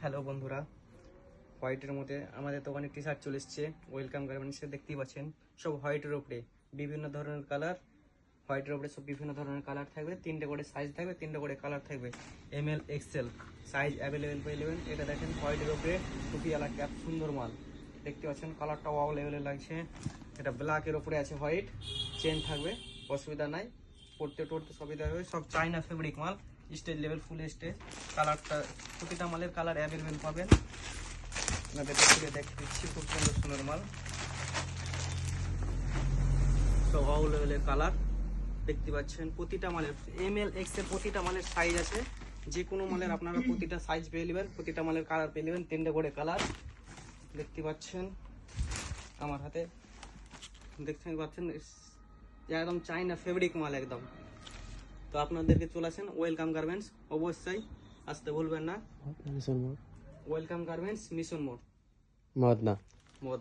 Hello বন্ধুরা, হোয়াইটের মধ্যে আমাদের দোকানে টি শার্ট চলে এসছে ওয়েলকাম গার্মেন্টসে। দেখতেই পাচ্ছেন সব হোয়াইটের উপরে বিভিন্ন ধরনের কালার। হোয়াইটের উপরে সব বিভিন্ন ধরনের কালার থাকবে, তিনটে করে সাইজ থাকবে, তিনটে করে কালার থাকবে। ML XL সাইজ অ্যাভেলেবেল পেয়ে নেবেন। এটা দেখেন হোয়াইটের উপরে টুপিওয়ালা ক্যাপ, সুন্দর মাল। দেখতে পাচ্ছেন কালারটা ওয়াও লেভেলের লাগছে। এটা ব্ল্যাকের উপরে আছে হোয়াইট, চেন থাকবে, অসুবিধা নাই, পড়তে টড়তে সুবিধা হবে। সব চাইনা ফেব্রিক মাল, স্টেজ লেভেল, ফুল স্টেজ। কালারটা প্রতিটা মালের কালার অ্যাভেলেবেল পাবেন। আপনাদের দেখতে দিচ্ছি, খুব সুন্দর সুন্দর মাল, সব অল লেভেলের কালার দেখতে পাচ্ছেন। প্রতিটা মালের ML XL প্রতিটা মালের সাইজ আছে। যে কোনো মালের আপনারা প্রতিটা সাইজ পেয়ে নেবেন, প্রতিটা মালের কালার পেয়ে নেবেন, তিনটে করে কালার দেখতে পাচ্ছেন আমার হাতে। দেখতে পাচ্ছেন একদম চাইনা ফেব্রিক মাল একদম। তো আপনাদেরকে চলে আসেন ওয়েলকাম গার্মেন্টস, অবশ্যই আসতে ভুলবেন না। মিশন মোড়, ওয়েলকাম গার্মেন্টস, মিশন মোড়, মদনা। মদনা।